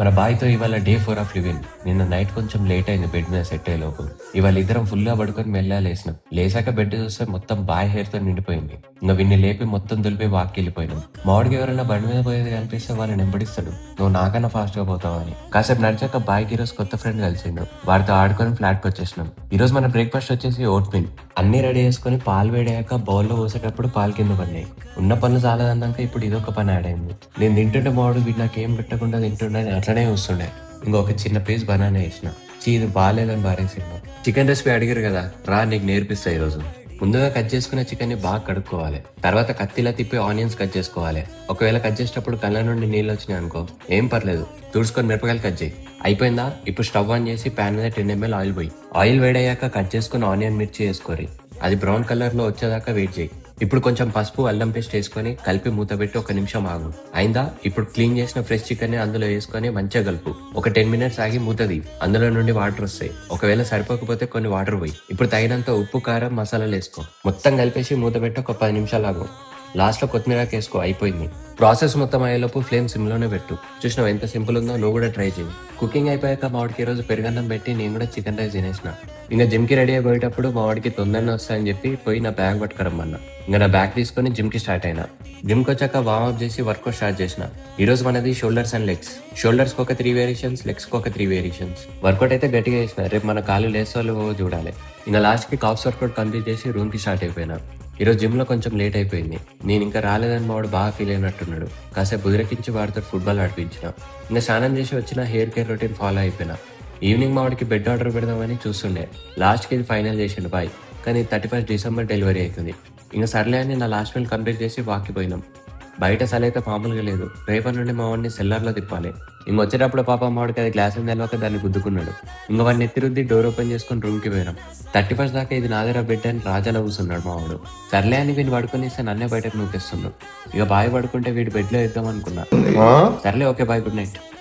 మన బాయ్తో ఇవాళ day 4 of living. నిన్న నైట్ కొంచెం లేట్ అయింది బెడ్ మీద సెట్ అయ్యేలోపు. ఇవాళ ఇద్దరం ఫుల్గా పడుకొని మెల్లగా లేసినాం. లేసాక బెడ్ చూస్తే మొత్తం బాయ్ హెయిర్తో నిండిపోయింది. ఇంకా విన్ని లేపి మొత్తం దులిపి వాక్కి వెళ్ళిపోయినాం. మామిడికి ఎవరైనా బండి మీద పోయేది కనిపిస్తే వాళ్ళని వెంబడిస్తాడు, నువ్వు నాకన్నా ఫాస్ట్గా పోతావని. కాసేపు నడిచాక బాయ్కి ఈరోజు కొత్త ఫ్రెండ్ కలిసిండు. వాడితో ఆడుకొని ఫ్లాట్కి వచ్చేసినాం. ఈరోజు మన బ్రేక్ఫాస్ట్ వచ్చేసి ఓట్ మిల్. అన్ని రెడీ చేసుకుని పాలు వేడాక బౌల్లో పోసేటప్పుడు పాలు కింద పడినాయి. ఉన్న పనులు చాలదన్నాక ఇప్పుడు ఇదొక పని యాడ్ అయింది. నేను తింటుంటే మామిడి వీడు నాకేం పెట్టకుండా తింటుండే అట్లనే వస్తుండే. ఇంకొక చిన్న పీస్ బనానా వేసిన. ఇది బాగాలేదని బారేసిండు. చికెన్ రెసిపీ అడిగారు కదా, రా నీకు నేర్పిస్తా ఈరోజు. ముందుగా కట్ చేసుకున్న చికెన్ ని బాగా కడుక్కోవాలి. తర్వాత కత్తిలా తిప్పి ఆనియన్స్ కట్ చేసుకోవాలి. ఒకవేళ కట్ చేసేటప్పుడు కళ్ళ నుండి నీళ్ళు వచ్చినాయి అనుకో ఏం పర్లేదు, తుడుచుకొని మిరపకాయలు కట్ చేయి. అయిపోయిందా? ఇప్పుడు స్టవ్ ఆన్ చేసి ప్యాన్ మీద 10 ml ఆయిల్ పోయి. ఆయిల్ వేడయ్యాక కట్ చేసుకుని ఆనియన్ మిర్చి వేసుకోరి. అది బ్రౌన్ కలర్ లో వచ్చేదాకా వెయిట్ చేయి. ఇప్పుడు కొంచెం పసుపు అల్లం పేస్ట్ వేసుకొని కలిపి మూత పెట్టి 1 నిమిషం ఆగు. అయిందా? ఇప్పుడు క్లీన్ చేసిన ఫ్రెష్ చికెన్ ని అందులో వేసుకొని మంచిగా కలుపు. ఒక 10 minutes ఆగి మూతది. అందులో నుండి వాటర్ వస్తాయి. ఒకవేళ సరిపోకపోతే కొన్ని వాటర్ పోయి. ఇప్పుడు తగినంత ఉప్పు కారం మసాలాలు వేసుకో. మొత్తం కలిపేసి మూత పెట్టి ఒక 10 నిమిషాలు ఆగు. లాస్ట్ లో కొత్తిమీర వేసుకో. అయిపోయింది. ప్రాసెస్ మొత్తం అయ్యేలోపు ఫ్లేమ్ సిమ్ లోనే పెట్టు. చూసినావు ఎంత సింపుల్ ఉందో, నువ్వు కూడా ట్రై చేయి. కుకింగ్ అయిపోయాక మామిడికి రోజు పెరుగన్నం పెట్టి నేను కూడా చికెన్ రైస్ తినేసిన. ఇంకా జిమ్ కి రెడీ అయిపోయేటప్పుడు మామిడికి తొందరనే వస్తాయని చెప్పి పోయి నా బ్యాగ్ పట్టుకురమ్మన్నా. ఇంకా నా బ్యాగ్ తీసుకొని జిమ్ కి స్టార్ట్ అయినా. జిమ్ కి వచ్చాక వార్మప్ చేసి వర్కౌట్ స్టార్ట్ చేసిన. ఈ రోజు మనది షోల్డర్స్ అండ్ లెగ్స్. షోల్డర్స్ కి ఒక 3 వేరియేషన్స్, లెగ్స్ కి ఒక 3 వేరియేషన్స్. వర్కౌట్ అయితే గట్టిగా చేసిన. రేపు మన కాళ్ళు లేసోళ్ళు చూడాలి. ఇంకా లాస్ట్ కి కాప్స్ వర్కౌట్ కంప్లీట్ చేసి రూమ్ కి స్టార్ట్ అయిపోయినా. ఈరోజు జిమ్ లో కొంచెం లేట్ అయిపోయింది. నేను ఇంకా రాలేదని వాడు బాగా ఫీల్ అయినట్టున్నాడు. కాసేపు బుదిరకించి వాడితో ఫుట్బాల్ ఆడిపించిన. ఇంకా స్నానం చేసి వచ్చిన హెయిర్ కేర్ రొటీన్ ఫాలో అయిపోయినా. ఈవినింగ్ మా వాడికి బెడ్ ఆర్డర్ పెడదామని చూస్తుండే. లాస్ట్కి ఇది ఫైనల్ చేసిండు బాయ్. కానీ 31 డిసెంబర్ డెలివరీ అవుతుంది. ఇంకా సర్లే అని నా లాస్ట్ మీల్ కంప్లీట్ చేసి వాక్కి పోయినాం. బయట అసలు అయితే మామూలుగా లేదు. రేపటి నుండి మా వాడిని సెల్లార్లో తిప్పాలి. ఇంకొచ్చేటప్పుడు పాప మామిడికి అది గ్లాస్ తెలవక దాన్ని గుద్దుకున్నాడు. ఇంకా వాడిని ఎత్తిరుద్ది డోర్ ఓపెన్ చేసుకుని రూమ్కి పోయినాం. 31 దాకా ఇది నాదర బెడ్ అని రాజాలో కూర్చున్నాడు మా వాడు. సర్లే అని వీడిని పడుకునేస్తే నన్నే బయటకు నూకేస్తున్నాడు. ఇక బాయ్ పడుకుంటే వీడి బెడ్లో వేద్దాం అనుకున్నా. సర్లే, ఓకే బాయ్, గుడ్ నైట్.